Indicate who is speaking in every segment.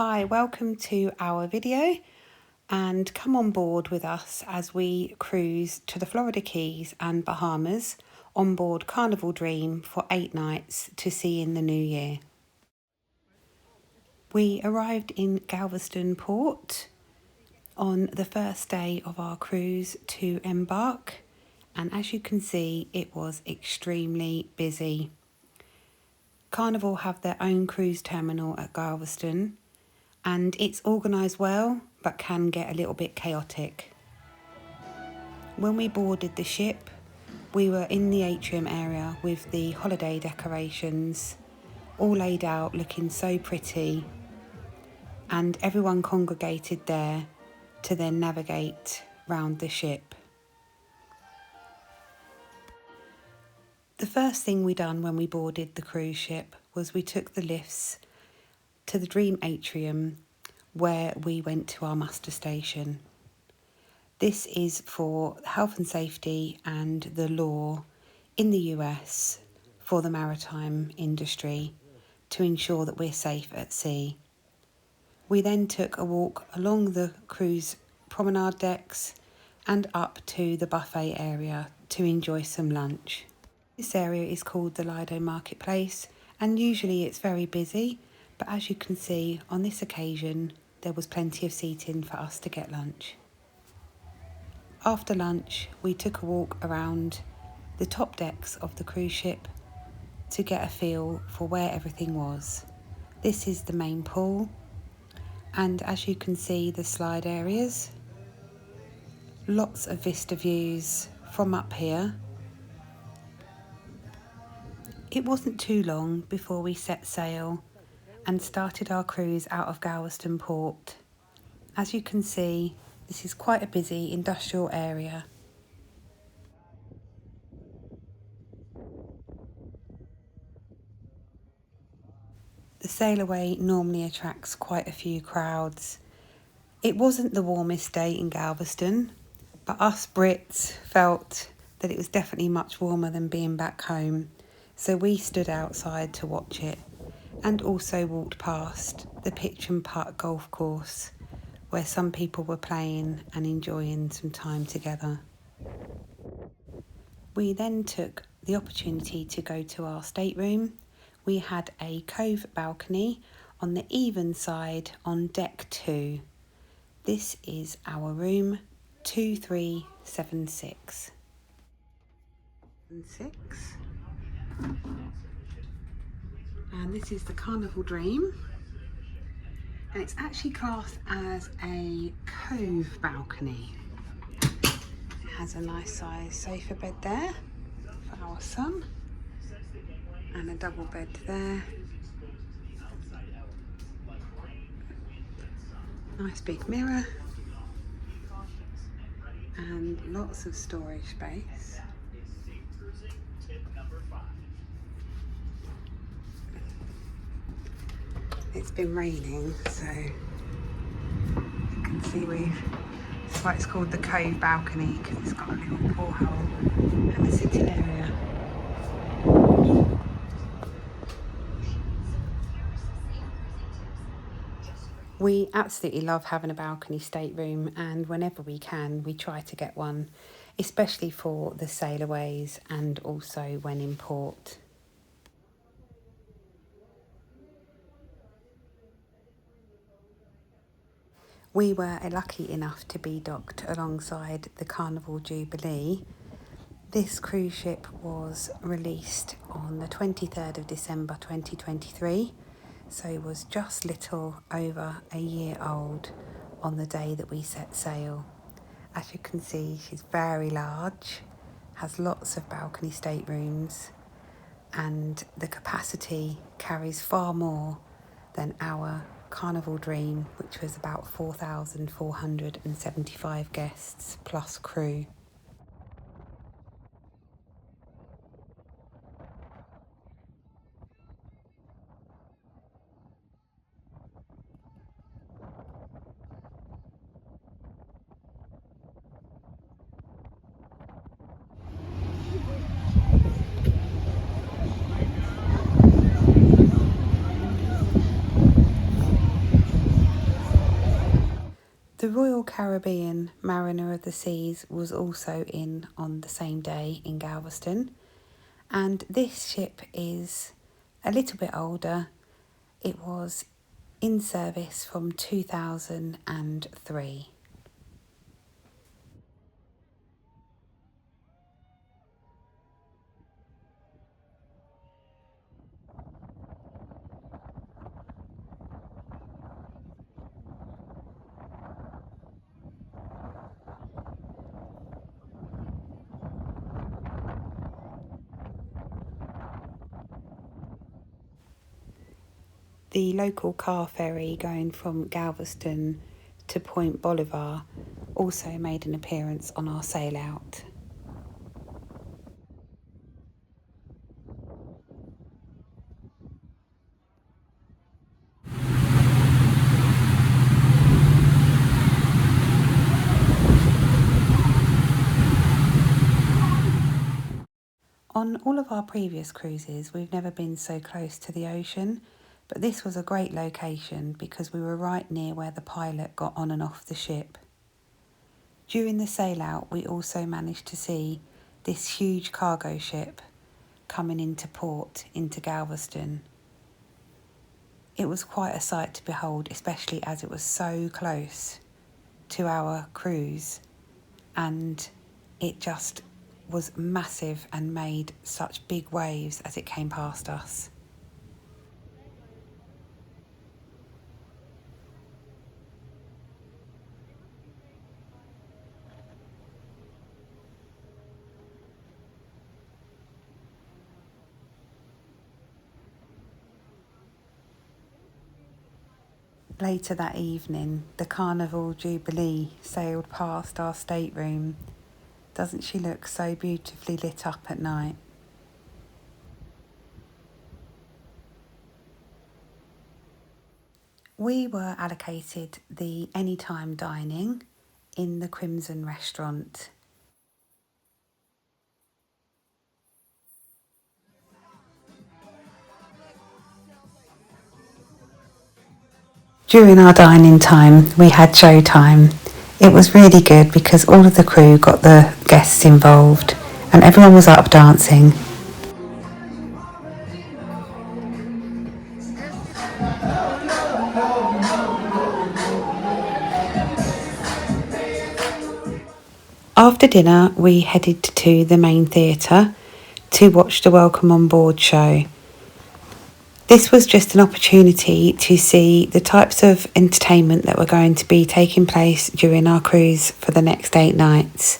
Speaker 1: Hi, welcome to our video and come on board with us as we cruise to the Florida Keys and Bahamas on board Carnival Dream for 8 nights to see in the new year. We arrived in Galveston port on the first day of our cruise to embark, and as you can see, it was extremely busy. Carnival have their own cruise terminal at Galveston, and it's organised well but can get a little bit chaotic. When we boarded the ship, we were in the atrium area with the holiday decorations all laid out looking so pretty, and everyone congregated there to then navigate round the ship. The first thing we done when we boarded the cruise ship was we took the lifts to the Dream Atrium, where we went to our muster station. This is for health and safety and the law in the US for the maritime industry to ensure that we're safe at sea. We then took a walk along the cruise promenade decks and up to the buffet area to enjoy some lunch. This area is called the Lido Marketplace, and usually it's very busy, but as you can see on this occasion there was plenty of seating for us to get lunch. After lunch we took a walk around the top decks of the cruise ship to get a feel for where everything was. This is the main pool, and as you can see the slide areas, lots of vista views from up here. It wasn't too long before we set sail and started our cruise out of Galveston port. As you can see, this is quite a busy industrial area. The sailaway normally attracts quite a few crowds. It wasn't the warmest day in Galveston, but us Brits felt that it was definitely much warmer than being back home, so we stood outside to watch it and also walked past the pitch and putt golf course where some people were playing and enjoying some time together. We then took the opportunity to go to our stateroom. We had a cove balcony on the even side on deck 2. This is our room 2376. And this is the Carnival Dream, and it's actually classed as a cove balcony. It has a nice size sofa bed there for our son, and a double bed there. Nice big mirror and lots of storage space. It's been raining, so you can see that's why it's called the cove balcony, because it's got a little porthole and a sitting area. We absolutely love having a balcony stateroom, and whenever we can we try to get one, especially for the sailaways and also when in port. We were lucky enough to be docked alongside the Carnival Jubilee. This cruise ship was released on the 23rd of December 2023, so it was just little over a year old on the day that we set sail. As you can see, she's very large, has lots of balcony staterooms, and the capacity carries far more than our Carnival Dream, which was about 4,475 guests plus crew. The Royal Caribbean Mariner of the Seas was also in on the same day in Galveston, and this ship is a little bit older. It was in service from 2003. The local car ferry going from Galveston to Point Bolivar also made an appearance on our sail out. On all of our previous cruises, we've never been so close to the ocean, but this was a great location because we were right near where the pilot got on and off the ship. During the sail out, we also managed to see this huge cargo ship coming into port into Galveston. It was quite a sight to behold, especially as it was so close to our cruise, and it just was massive and made such big waves as it came past us. Later that evening, the Carnival Jubilee sailed past our stateroom. Doesn't she look so beautifully lit up at night? We were allocated the anytime dining in the Crimson restaurant. During our dining time, we had show time. It was really good because all of the crew got the guests involved and everyone was up dancing. After dinner, we headed to the main theatre to watch the Welcome on Board show. This was just an opportunity to see the types of entertainment that were going to be taking place during our cruise for the next 8 nights.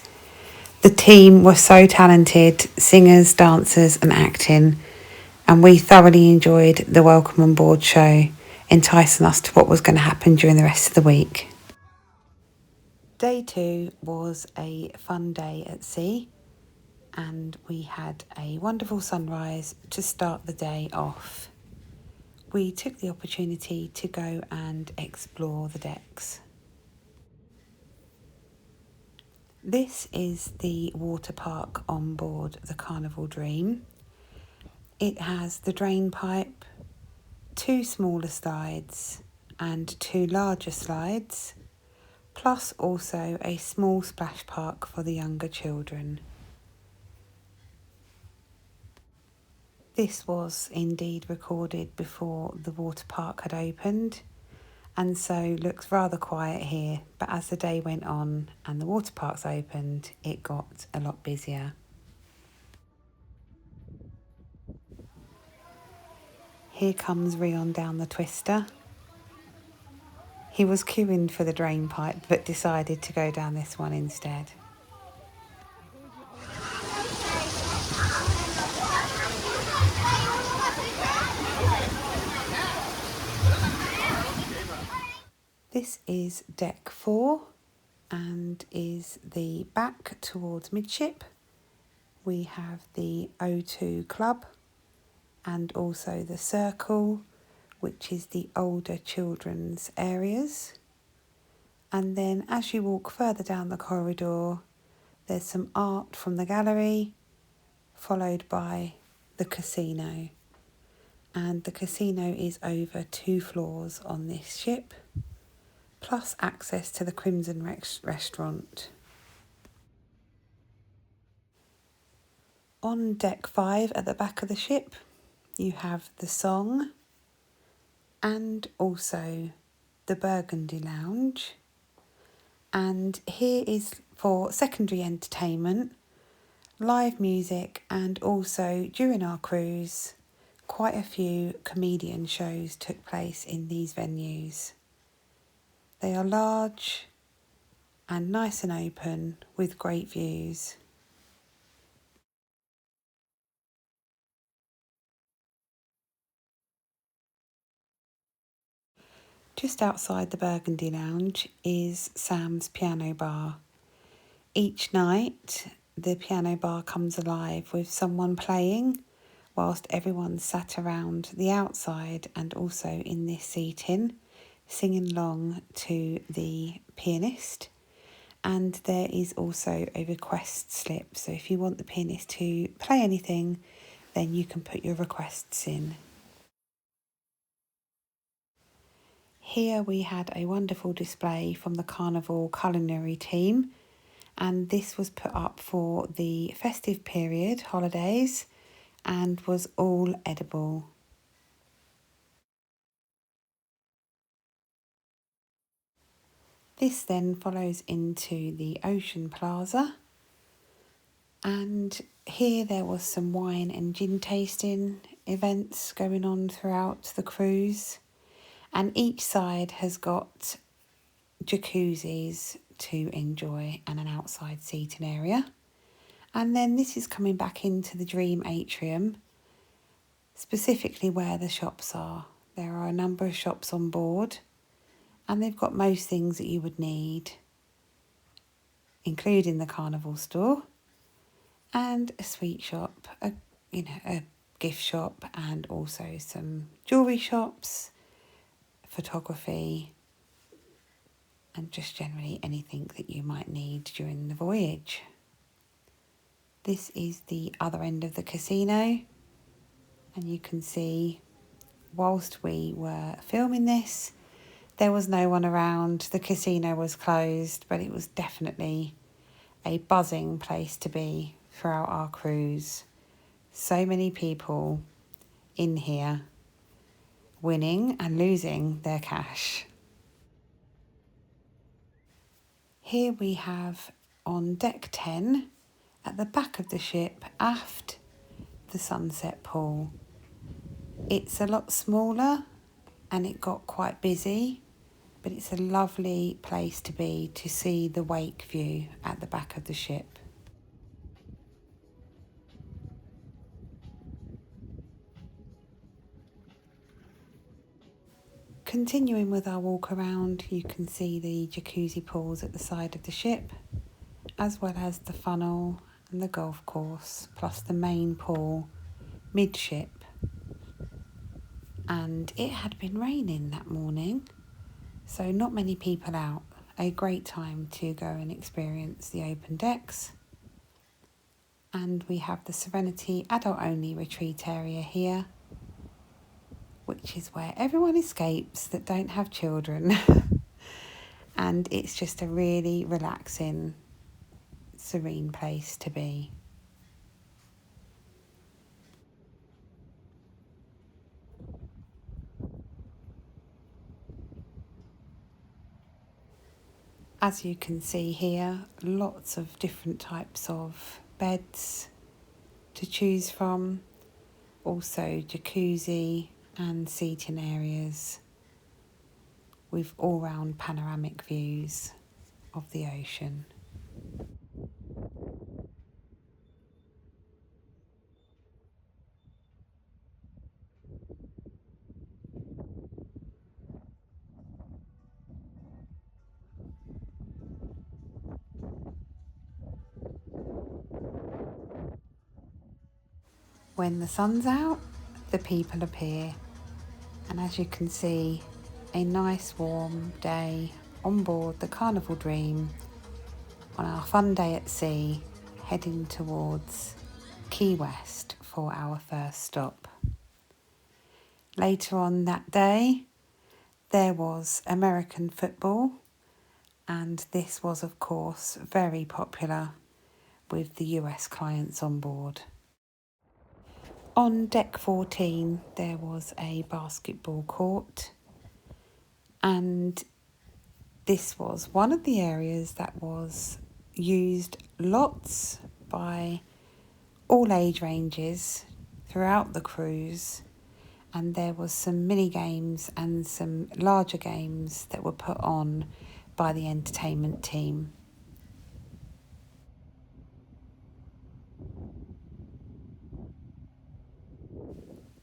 Speaker 1: The team were so talented, singers, dancers and acting, and we thoroughly enjoyed the Welcome on Board show, enticing us to what was going to happen during the rest of the week. Day 2 was a fun day at sea, and we had a wonderful sunrise to start the day off. We took the opportunity to go and explore the decks. This is the water park on board the Carnival Dream. It has the drain pipe, 2 smaller slides and 2 larger slides, plus also a small splash park for the younger children. This was indeed recorded before the water park had opened, and so looks rather quiet here, but as the day went on and the water parks opened, it got a lot busier. Here comes Rion down the twister. He was queuing for the drain pipe but decided to go down this one instead. This is deck 4 and is the back towards midship. We have the O2 Club and also the Circle, which is the older children's areas. And then as you walk further down the corridor, there's some art from the gallery, followed by the casino. And the casino is over 2 floors on this ship. plus access to the Crimson restaurant. On deck 5 at the back of the ship, you have the Song and also the Burgundy Lounge. And here is for secondary entertainment, live music, and also during our cruise, quite a few comedian shows took place in these venues. They are large and nice and open with great views. Just outside the Burgundy Lounge is Sam's Piano Bar. Each night, the piano bar comes alive with someone playing whilst everyone's sat around the outside and also in this seating, singing along to the pianist. And there is also a request slip. So if you want the pianist to play anything, then you can put your requests in. Here we had a wonderful display from the Carnival culinary team, and this was put up for the festive period holidays and was all edible. This then follows into the Ocean Plaza, and here there was some wine and gin tasting events going on throughout the cruise, and each side has got jacuzzis to enjoy and an outside seating area. And then this is coming back into the Dream atrium, specifically where the shops are. There are a number of shops on board, and they've got most things that you would need, including the Carnival store and a sweet shop, a gift shop, and also some jewellery shops, photography, and just generally anything that you might need during the voyage. This is the other end of the casino, and you can see whilst we were filming this, there was no one around. The casino was closed, but it was definitely a buzzing place to be throughout our cruise. So many people in here winning and losing their cash. Here we have on deck 10, at the back of the ship, aft, the sunset pool. It's a lot smaller and it got quite busy, but it's a lovely place to be to see the wake view at the back of the ship. Continuing with our walk around, you can see the jacuzzi pools at the side of the ship, as well as the funnel and the golf course, plus the main pool midship. And it had been raining that morning, so not many people out. A great time to go and experience the open decks. And we have the Serenity adult only retreat area here, which is where everyone escapes that don't have children. And it's just a really relaxing, serene place to be. As you can see here, lots of different types of beds to choose from, also jacuzzi and seating areas with all-round panoramic views of the ocean. When the sun's out, the people appear, and as you can see, a nice warm day on board the Carnival Dream on our fun day at sea, heading towards Key West for our first stop. Later on that day, There was American football, and this was, of course, very popular with the US clients on board. On deck 14, there was a basketball court, and this was one of the areas that was used lots by all age ranges throughout the cruise, and there was some mini games and some larger games that were put on by the entertainment team.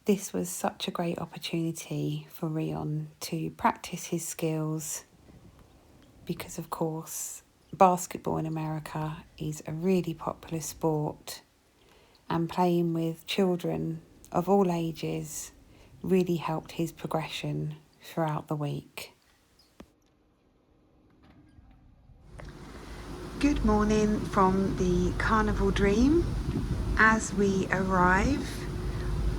Speaker 1: This was such a great opportunity for Rion to practice his skills because, of course, basketball in America is a really popular sport, and playing with children of all ages really helped his progression throughout the week. Good morning from the Carnival Dream as we arrive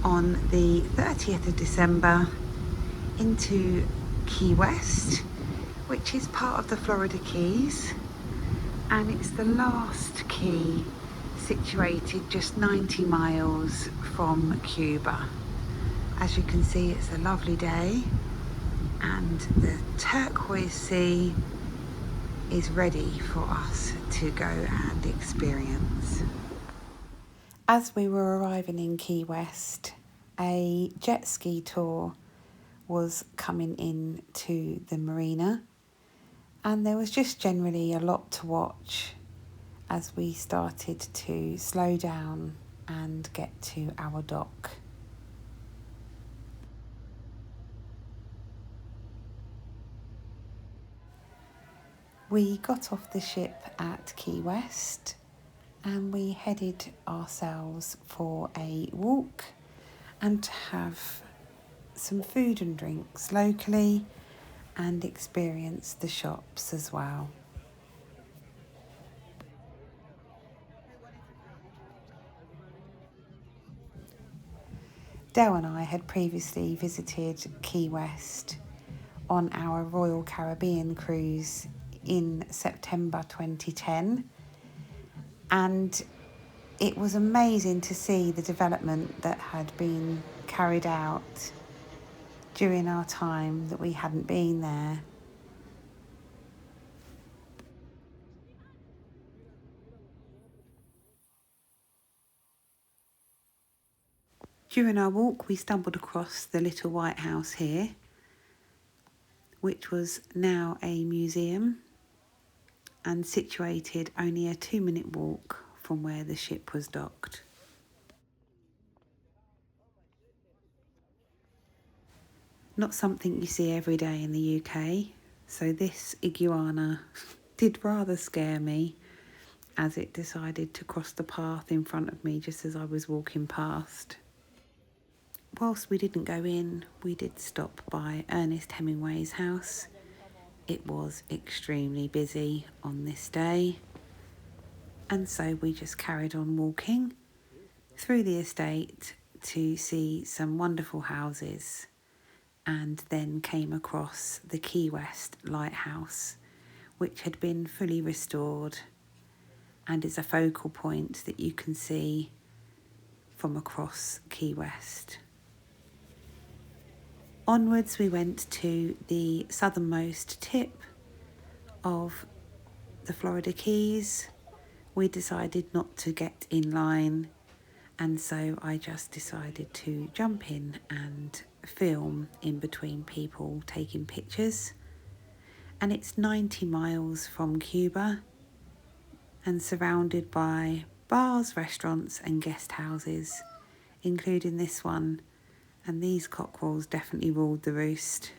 Speaker 1: on the 30th of December into Key West, which is part of the Florida Keys, and it's the last key situated just 90 miles from Cuba. As you can see, it's a lovely day and the turquoise sea is ready for us to go and experience. As we were arriving in Key West, a jet ski tour was coming in to the marina, and there was just generally a lot to watch as we started to slow down and get to our dock. We got off the ship at Key West and we headed ourselves for a walk and to have some food and drinks locally and experience the shops as well. Dale and I had previously visited Key West on our Royal Caribbean cruise in September 2010, and it was amazing to see the development that had been carried out during our time that we hadn't been there. During our walk, we stumbled across the little white house here, which was now a museum and situated only a 2-minute walk from where the ship was docked. Not something you see every day in the UK, so this iguana did rather scare me as it decided to cross the path in front of me just as I was walking past. Whilst we didn't go in, we did stop by Ernest Hemingway's house. It was extremely busy on this day, and so we just carried on walking through the estate to see some wonderful houses, and then came across the Key West lighthouse, which had been fully restored and is a focal point that you can see from across Key West. Onwards we went to the southernmost tip of the Florida Keys. We decided not to get in line, and so I just decided to jump in and film in between people taking pictures. And it's 90 miles from Cuba and surrounded by bars, restaurants and guest houses, including this one, and these cockerels definitely ruled the roost.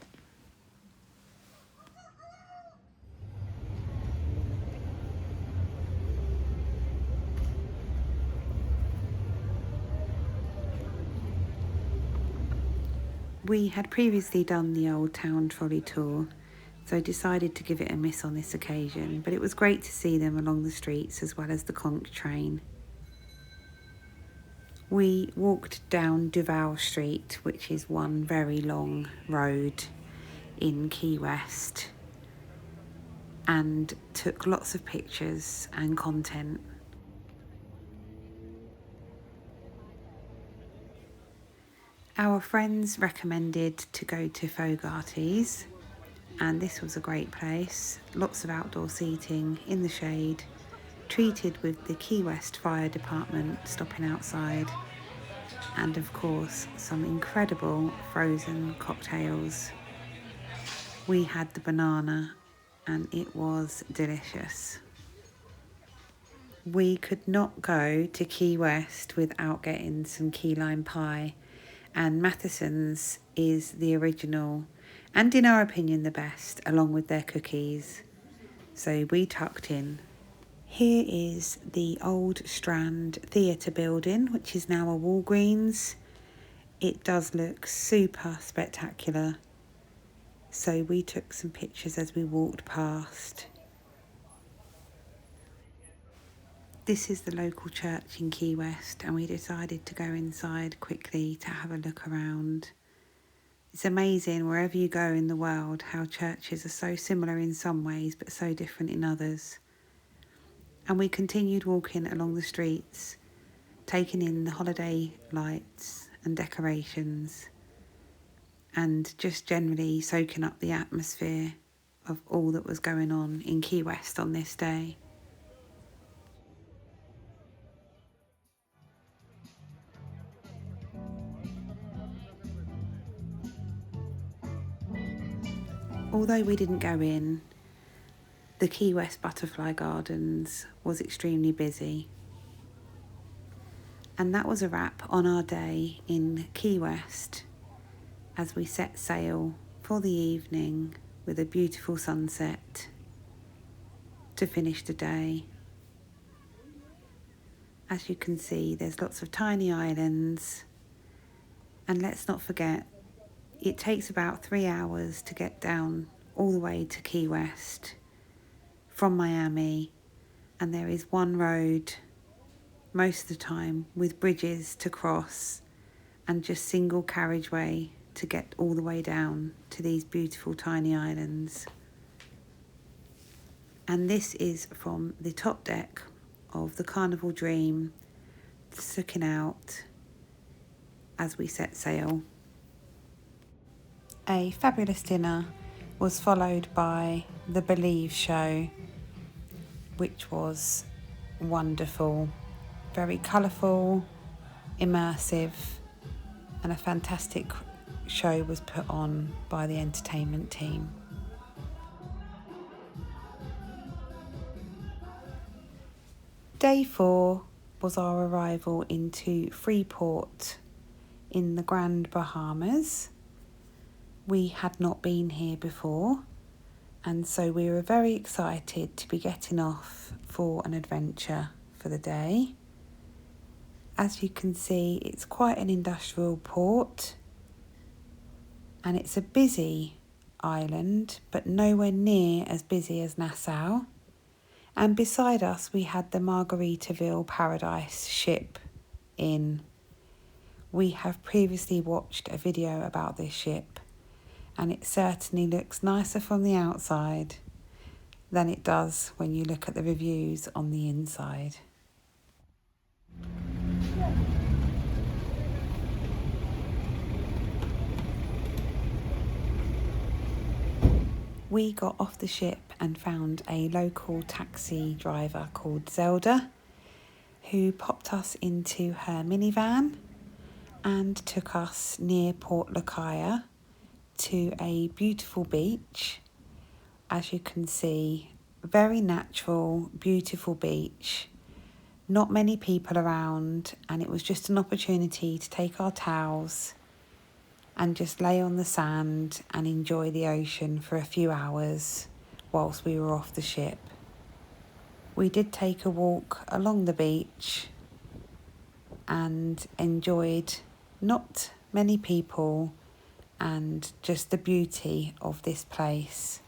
Speaker 1: We had previously done the Old Town trolley tour, so decided to give it a miss on this occasion, but it was great to see them along the streets as well as the conch train. We walked down Duval Street, which is one very long road, in Key West and took lots of pictures and content. Our friends recommended to go to Fogarty's, and this was a great place. Lots of outdoor seating in the shade, treated with the Key West Fire Department stopping outside, and of course some incredible frozen cocktails. We had the banana and it was delicious. We could not go to Key West without getting some key lime pie, and Matheson's is the original and in our opinion the best, along with their cookies. So we tucked in. Here is the old Strand Theatre building, which is now a Walgreens. It does look super spectacular. So we took some pictures as we walked past. This is the local church in Key West, and we decided to go inside quickly to have a look around. It's amazing wherever you go in the world how churches are so similar in some ways but so different in others. And we continued walking along the streets, taking in the holiday lights and decorations, and just generally soaking up the atmosphere of all that was going on in Key West on this day. Although we didn't go in, the Key West Butterfly Gardens was extremely busy. And that was a wrap on our day in Key West as we set sail for the evening with a beautiful sunset to finish the day. As you can see, there's lots of tiny islands, and let's not forget, it takes about 3 hours to get down all the way to Key West from Miami, and there is one road most of the time with bridges to cross and just single carriageway to get all the way down to these beautiful tiny islands. And this is from the top deck of the Carnival Dream, looking out as we set sail. A fabulous dinner was followed by the Believe show, which was wonderful, very colourful, immersive, and a fantastic show was put on by the entertainment team. Day 4 was our arrival into Freeport in the Grand Bahamas. We had not been here before, and so we were very excited to be getting off for an adventure for the day. As you can see, it's quite an industrial port, and it's a busy island, but nowhere near as busy as Nassau. And beside us, we had the Margaritaville Paradise ship in. We have previously watched a video about this ship, and it certainly looks nicer from the outside than it does when you look at the reviews on the inside. We got off the ship and found a local taxi driver called Zelda, who popped us into her minivan and took us near Port Lacaya to a beautiful beach. As you can see, very natural, beautiful beach. Not many people around, and it was just an opportunity to take our towels and just lay on the sand and enjoy the ocean for a few hours whilst we were off the ship. We did take a walk along the beach and enjoyed not many people and just the beauty of this place,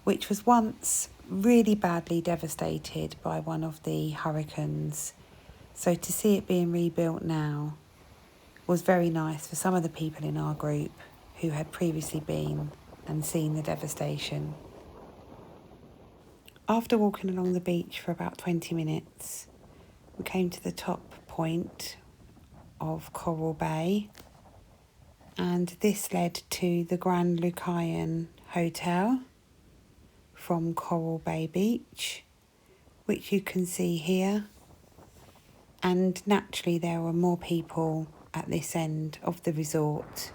Speaker 1: which was once really badly devastated by one of the hurricanes. So to see it being rebuilt now was very nice for some of the people in our group who had previously been. and seen the devastation. After walking along the beach for about 20 minutes, we came to the top point of Coral Bay, and this led to the Grand Lucayan Hotel from Coral Bay Beach, which you can see here. And naturally there were more people at this end of the resort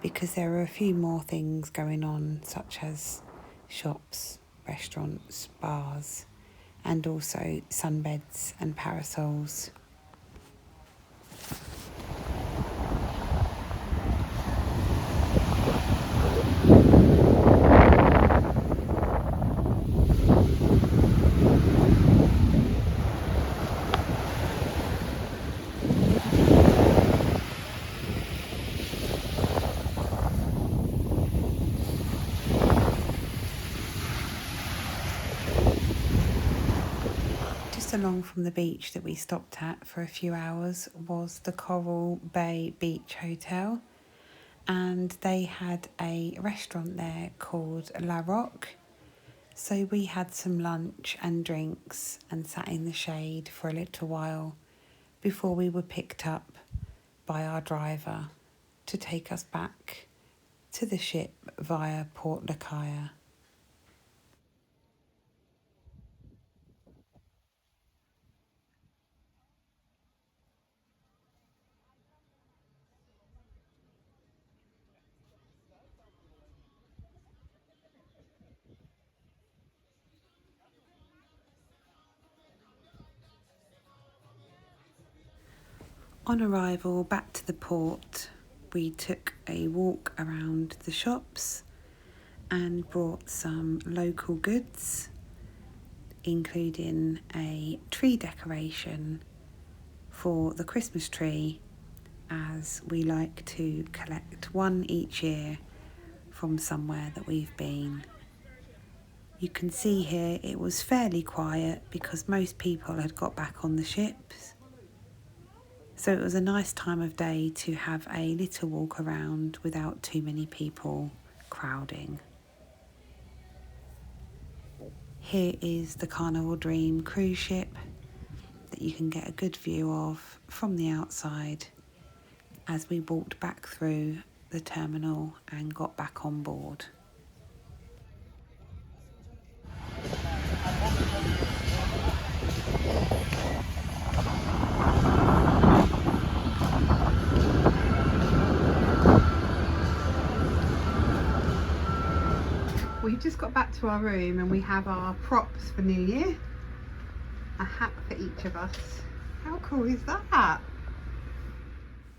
Speaker 1: because there were a few more things going on, such as shops, restaurants, bars, and also sunbeds and parasols. Along from the beach that we stopped at for a few hours was the Coral Bay Beach Hotel, and they had a restaurant there called La Roque. So we had some lunch and drinks and sat in the shade for a little while before we were picked up by our driver to take us back to the ship via Port Lucaia. On arrival back to the port, we took a walk around the shops and brought some local goods, including a tree decoration for the Christmas tree, as we like to collect one each year from somewhere that we've been. You can see here it was fairly quiet because most people had got back on the ships. So it was a nice time of day to have a little walk around without too many people crowding. Here is the Carnival Dream cruise ship that you can get a good view of from the outside as we walked back through the terminal and got back on board. We've just got back to our room and we have our props for New Year. A hat for each of us. How cool is that?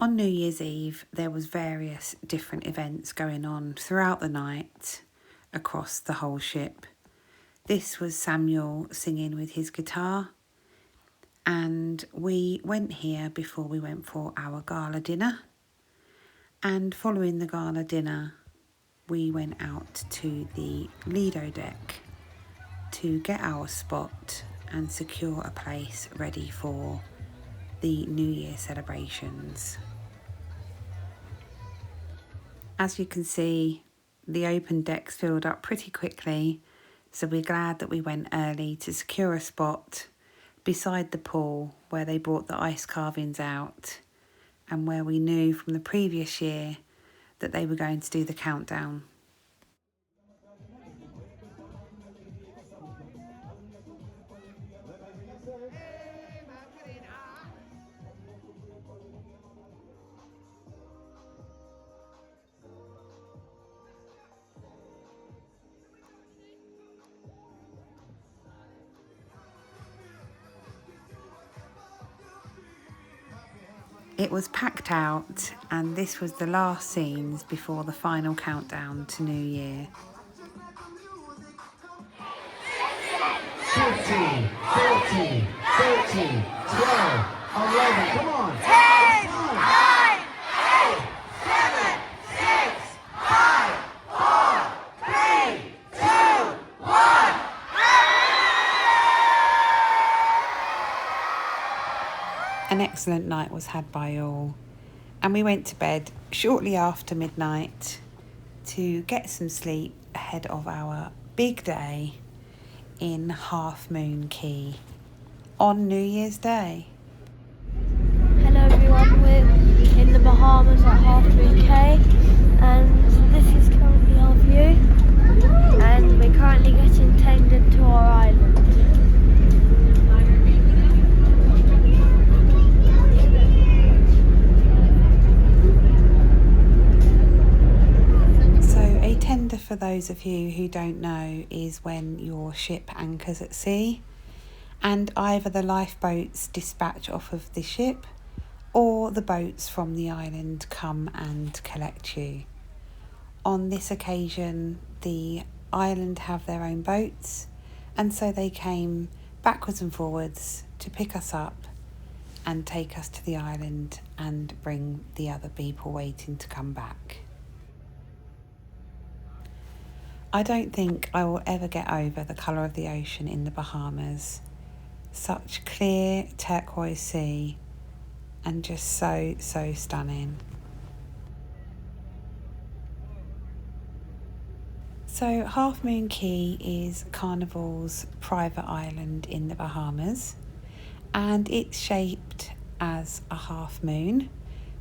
Speaker 1: On New Year's Eve, there was various different events going on throughout the night across the whole ship. This was Samuel singing with his guitar, and we went here before we went for our gala dinner. And following the gala dinner, we went out to the Lido deck to get our spot and secure a place ready for the New Year celebrations. As you can see, the open decks filled up pretty quickly, so we're glad that we went early to secure a spot beside the pool where they brought the ice carvings out and where we knew from the previous year that they were going to do the countdown. It was packed out, and this was the last scenes before the final countdown to New Year.
Speaker 2: 15, 14, 13, 12, 11, come on. 10, 9, 8, 7, 6, 5, 4, 3, 2, 1.
Speaker 1: An excellent night was had by all, and we went to bed shortly after midnight to get some sleep ahead of our big day in Moon Cay on New Year's Day.
Speaker 3: Hello everyone, we're in the Bahamas at Moon Cay, and this is currently our view, and we're currently getting tended to our island.
Speaker 1: So a tender, for those of you who don't know, is when your ship anchors at sea and either the lifeboats dispatch off of the ship or the boats from the island come and collect you. On this occasion, the island have their own boats, and so they came backwards and forwards to pick us up and take us to the island and bring the other people waiting to come back. I don't think I will ever get over the colour of the ocean in the Bahamas. Such clear turquoise sea and just so stunning. So Moon Cay is Carnival's private island in the Bahamas, and it's shaped as a half moon,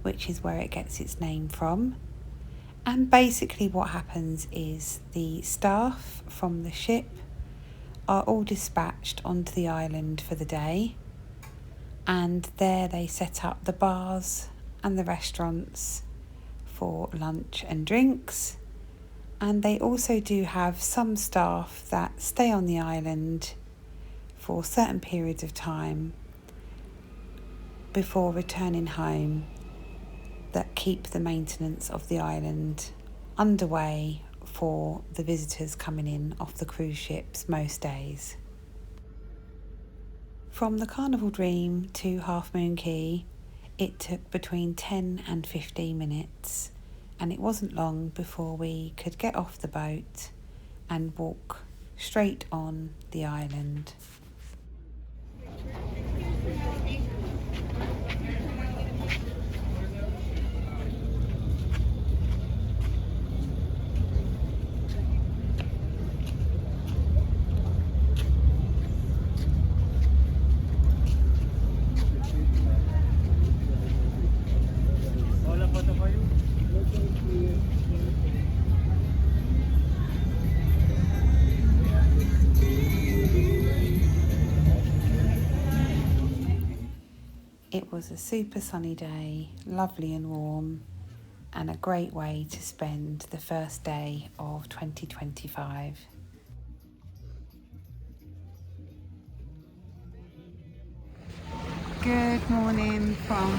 Speaker 1: which is where it gets its name from. And basically what happens is the staff from the ship are all dispatched onto the island for the day, and there they set up the bars and the restaurants for lunch and drinks. And they also do have some staff that stay on the island for certain periods of time before returning home, that keep the maintenance of the island underway for the visitors coming in off the cruise ships most days. From the Carnival Dream to Moon Cay, it took between 10 and 15 minutes, and it wasn't long before we could get off the boat and walk straight on the island. It was a super sunny day, lovely and warm, and a great way to spend the first day of 2025. Good morning from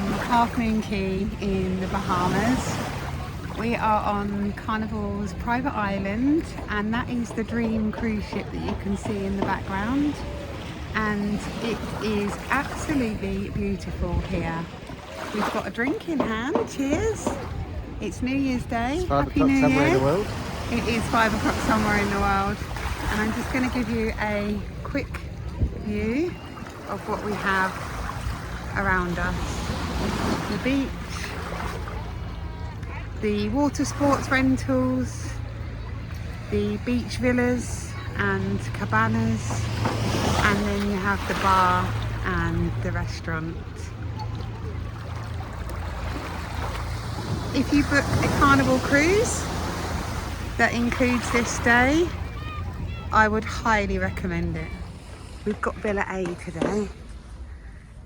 Speaker 1: Moon Cay in the Bahamas. We are on Carnival's private island, and that is the Dream cruise ship that you can see in the background. And it is absolutely beautiful here. We've got a drink in hand. Cheers. It's New Year's Day. Happy New Year.
Speaker 4: Somewhere in the world.
Speaker 1: It is 5 o'clock somewhere in the world. And I'm just going to give you a quick view of what we have around us. The beach, the water sports rentals, the beach villas and cabanas, and then you have the bar and the restaurant. If you book a Carnival cruise that includes this day, I would highly recommend it. We've got Villa A today.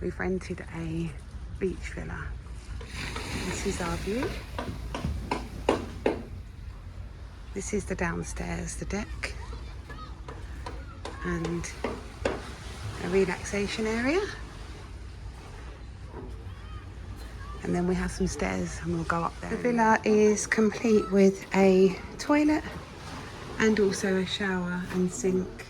Speaker 1: We've rented a beach villa. This is our view. This is the downstairs, the deck, and a relaxation area. And then we have some stairs and we'll go up there. The villa is complete with a toilet and also a shower and sink.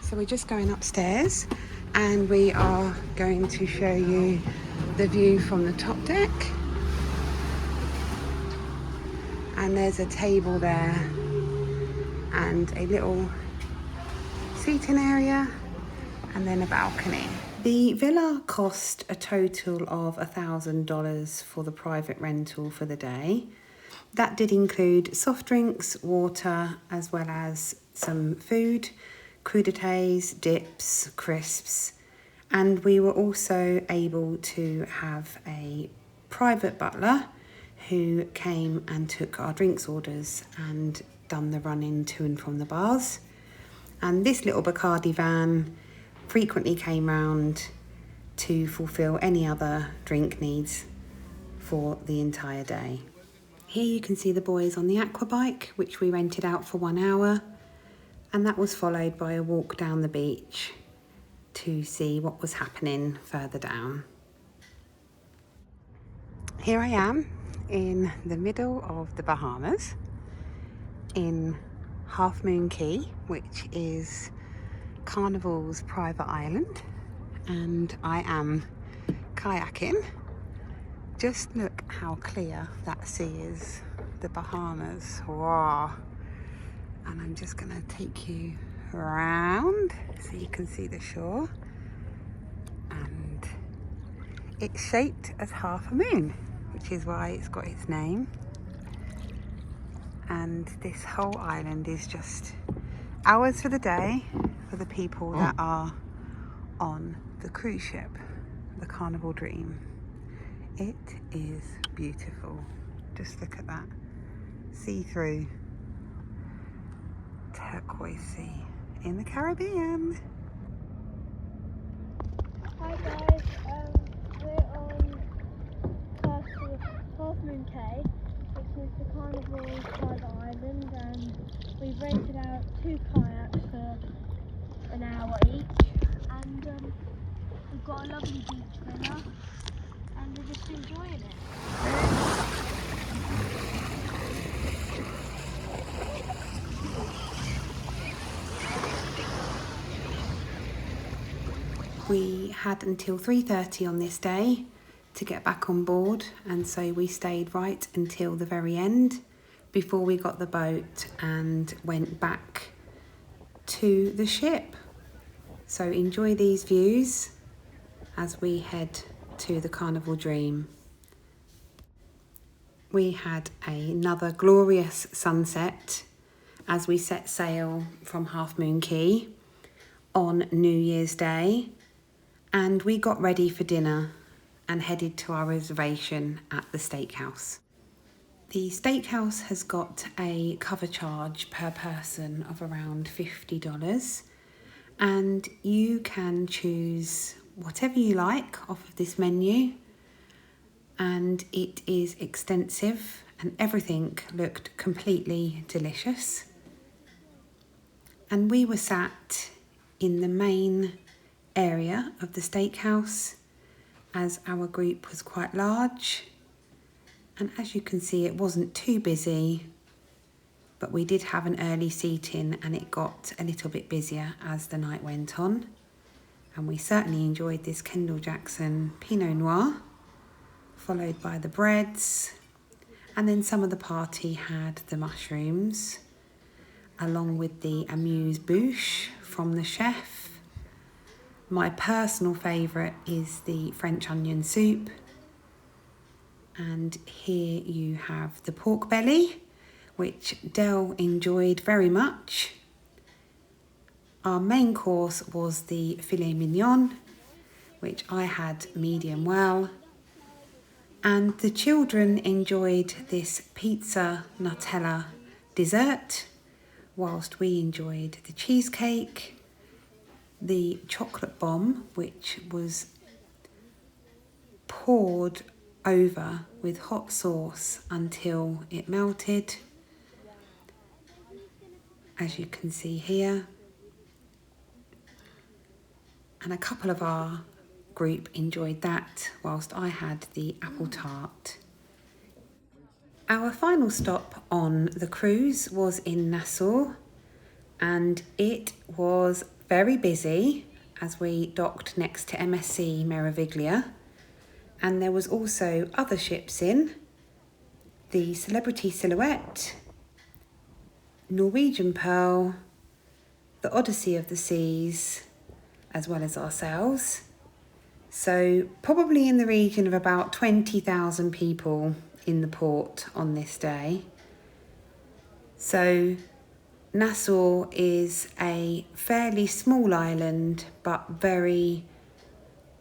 Speaker 1: So we're just going upstairs and we are going to show you the view from the top deck. And there's a table there and a little seating area and then a balcony. The villa cost a total of $1,000 for the private rental for the day, That did include soft drinks, water, as well as some food, crudités, dips, crisps, and we were also able to have a private butler who came and took our drinks orders and done the run-in to and from the bars. And this little Bacardi van frequently came round to fulfill any other drink needs for the entire day. Here you can see the boys on the aqua bike, which we rented out for 1 hour, and that was followed by a walk down the beach to see what was happening further down. Here I am in the middle of the Bahamas in Moon Cay, which is Carnival's private island, and I am kayaking. Just look how clear that sea is, the Bahamas. Wow. And I'm just gonna take you around so you can see the shore. And it's shaped as half a moon, which is why it's got its name. And this whole island is just ours for the day for the people that are on the cruise ship, the Carnival Dream. It is beautiful. Just look at that. See-through turquoise sea in the Caribbean.
Speaker 3: Hi guys, we're on Moon Cay, which is the Carnival's private island, and we've rented out 2 kayaks for an hour each, and we've got a lovely beach villa, and we're just enjoying it.
Speaker 1: We had until 3:30 on this day to get back on board, and so we stayed right until the very end before we got the boat and went back to the ship. So enjoy these views as we head to the Carnival Dream. We had another glorious sunset as we set sail from Moon Cay on New Year's Day, and we got ready for dinner and headed to our reservation at the Steakhouse. The Steakhouse has got a cover charge per person of around $50, and you can choose whatever you like off of this menu, and it is extensive and everything looked completely delicious. And we were sat in the main area of the Steakhouse as our group was quite large, and as you can see it wasn't too busy, but we did have an early seat-in and it got a little bit busier as the night went on. And we certainly enjoyed this Kendall Jackson Pinot Noir, followed by the breads, and then some of the party had the mushrooms, along with the amuse-bouche from the chef. My personal favourite is the French onion soup, and here you have the pork belly, which Del enjoyed very much. Our main course was the filet mignon, which I had medium well, and the children enjoyed this pizza Nutella dessert, whilst we enjoyed the cheesecake, the chocolate bomb, which was poured over with hot sauce until it melted, as you can see here. And a couple of our group enjoyed that, whilst I had the apple tart. Our final stop on the cruise was in Nassau, and it was very busy as we docked next to MSC Meraviglia, and there was also other ships in, the Celebrity Silhouette, Norwegian Pearl, the Odyssey of the Seas, as well as ourselves. So probably in the region of about 20,000 people in the port on this day. So Nassau is a fairly small island but very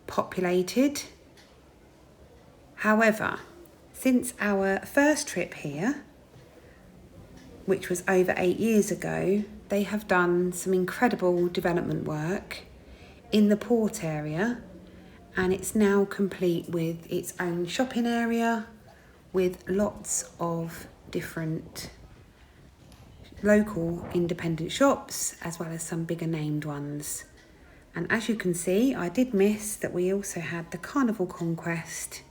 Speaker 1: populated. However, since our first trip here, which was over 8 years ago, they have done some incredible development work in the port area, and it's now complete with its own shopping area with lots of different local independent shops as well as some bigger named ones. And as you can see, I did miss that we also had the Carnival Conquest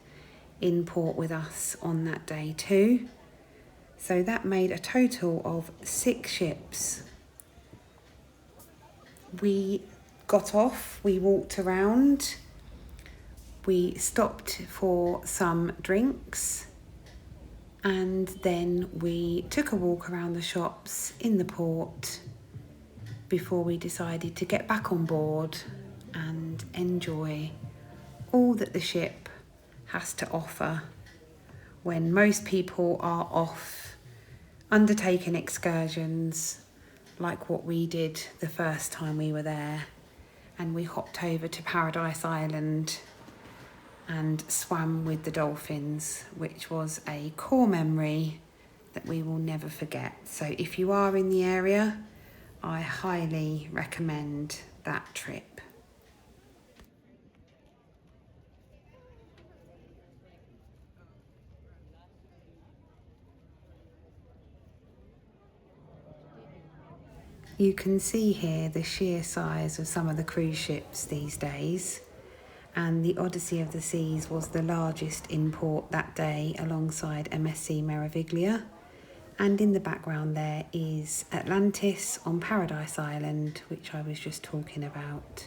Speaker 1: in port with us on that day too. So that made a total of 6 ships. We got off, we walked around, we stopped for some drinks, and then we took a walk around the shops in the port before we decided to get back on board and enjoy all that the ship has to offer when most people are off undertaking excursions like what we did the first time we were there. And we hopped over to Paradise Island and swam with the dolphins, which was a core memory that we will never forget. So if you are in the area, I highly recommend that trip. You can see here the sheer size of some of the cruise ships these days, and the Odyssey of the Seas was the largest in port that day alongside MSC Meraviglia, and in the background there is Atlantis on Paradise Island, which I was just talking about.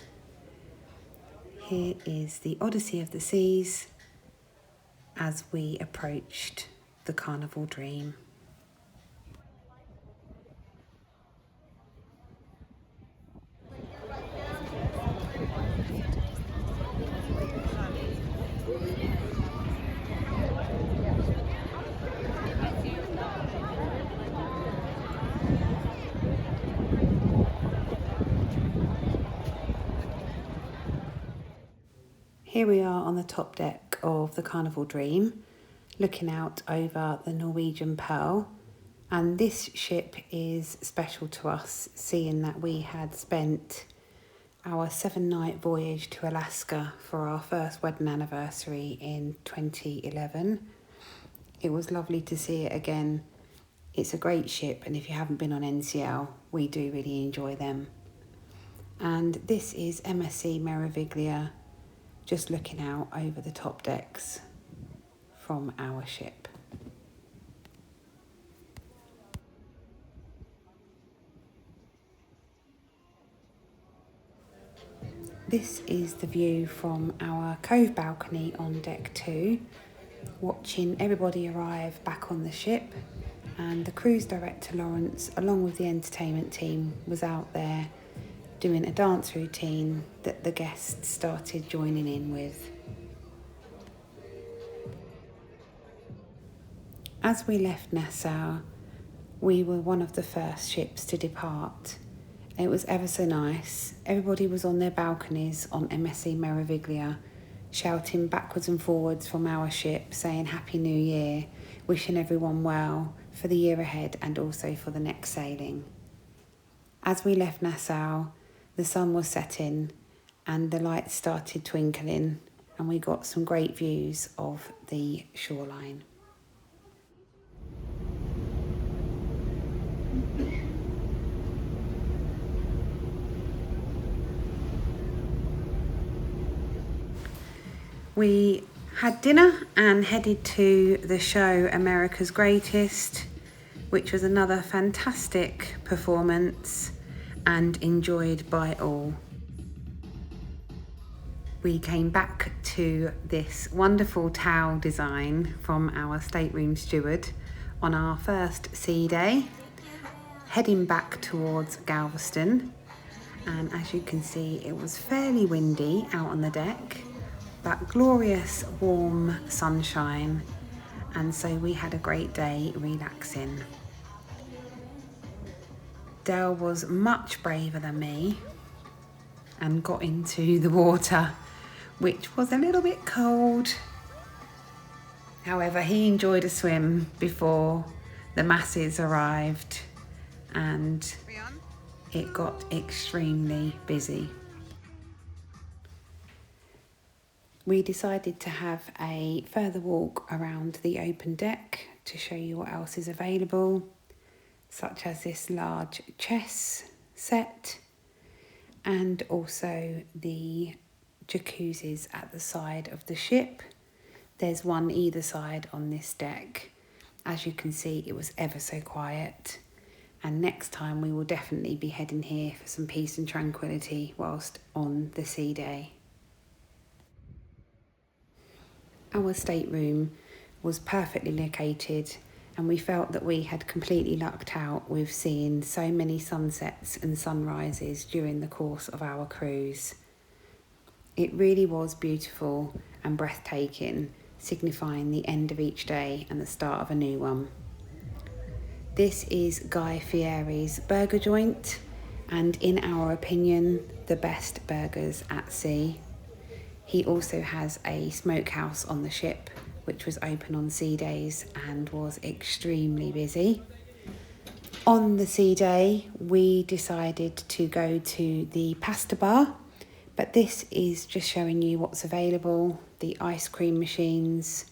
Speaker 1: Here is the Odyssey of the Seas as we approached the Carnival Dream. Here we are on the top deck of the Carnival Dream, looking out over the Norwegian Pearl. And this ship is special to us, seeing that we had spent our 7-night voyage to Alaska for our first wedding anniversary in 2011. It was lovely to see it again. It's a great ship, and if you haven't been on NCL, we do really enjoy them. And this is MSC Meraviglia, just looking out over the top decks from our ship. This is the view from our cove balcony on deck 2, watching everybody arrive back on the ship, and the cruise director Lawrence, along with the entertainment team, was out there doing a dance routine that the guests started joining in with. As we left Nassau, we were one of the first ships to depart. It was ever so nice. Everybody was on their balconies on MSC Meraviglia, shouting backwards and forwards from our ship, saying Happy New Year, wishing everyone well for the year ahead and also for the next sailing. As we left Nassau, the sun was setting and the lights started twinkling, and we got some great views of the shoreline. We had dinner and headed to the show America's Greatest, which was another fantastic performance and enjoyed by all. We came back to this wonderful towel design from our stateroom steward on our first sea day, heading back towards Galveston. And as you can see, it was fairly windy out on the deck, but glorious warm sunshine, and so we had a great day relaxing. Dale was much braver than me and got into the water, which was a little bit cold. However, he enjoyed a swim before the masses arrived and it got extremely busy. We decided to have a further walk around the open deck to show you what else is available, such as this large chess set and also the jacuzzis at the side of the ship. There's one either side on this deck. As you can see, it was ever so quiet, and next time we will definitely be heading here for some peace and tranquility whilst on the sea day. Our stateroom was perfectly located, and we felt that we had completely lucked out with seeing so many sunsets and sunrises during the course of our cruise. It really was beautiful and breathtaking, signifying the end of each day and the start of a new one. This is Guy Fieri's burger joint, and in our opinion, the best burgers at sea. He also has a smokehouse on the ship, which was open on sea days and was extremely busy. On the sea day, we decided to go to the pasta bar, but this is just showing you what's available, the ice cream machines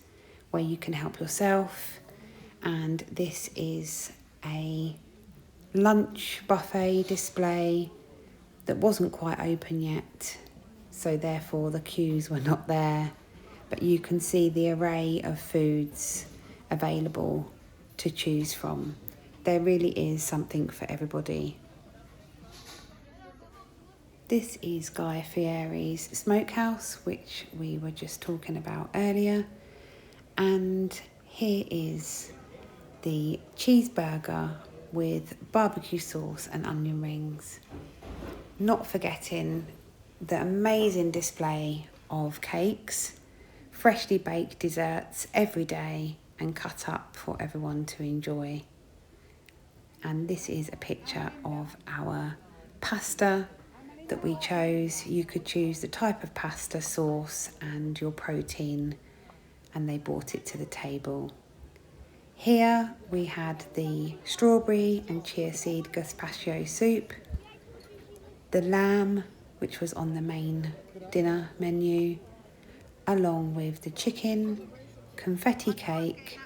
Speaker 1: where you can help yourself, and this is a lunch buffet display that wasn't quite open yet, so therefore the queues were not there. But you can see the array of foods available to choose from. There really is something for everybody. This is Guy Fieri's smokehouse, which we were just talking about earlier. And here is the cheeseburger with barbecue sauce and onion rings. Not forgetting the amazing display of cakes, freshly baked desserts every day and cut up for everyone to enjoy. And this is a picture of our pasta that we chose. You could choose the type of pasta, sauce and your protein, and they brought it to the table. Here we had the strawberry and chia seed gazpacho soup, the lamb, which was on the main dinner menu, along with the chicken, confetti cake,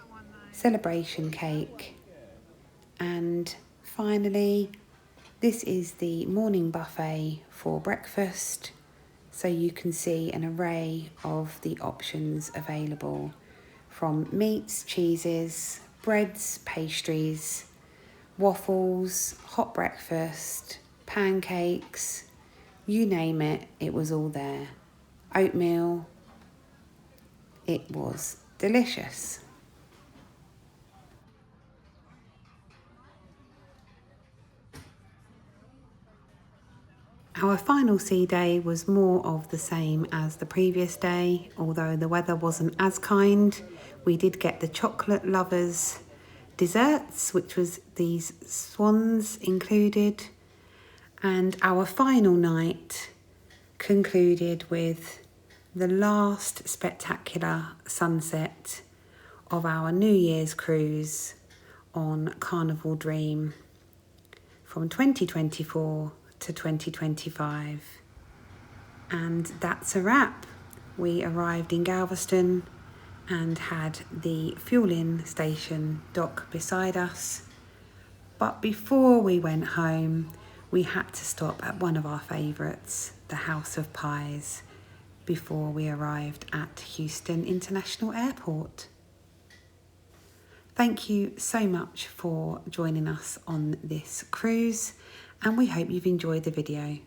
Speaker 1: celebration cake, and finally this is the morning buffet for breakfast, so you can see an array of the options available, from meats, cheeses, breads, pastries, waffles, hot breakfast, pancakes, you name it, it was all there. Oatmeal. It was delicious. Our final sea day was more of the same as the previous day, although the weather wasn't as kind. We did get the chocolate lovers desserts, which was these swans included, and our final night concluded with the last spectacular sunset of our New Year's cruise on Carnival Dream from 2024 to 2025. And that's a wrap. We arrived in Galveston and had the fueling station dock beside us. But before we went home, we had to stop at one of our favourites, the House of Pies, before we arrived at Houston International Airport. Thank you so much for joining us on this cruise, and we hope you've enjoyed the video.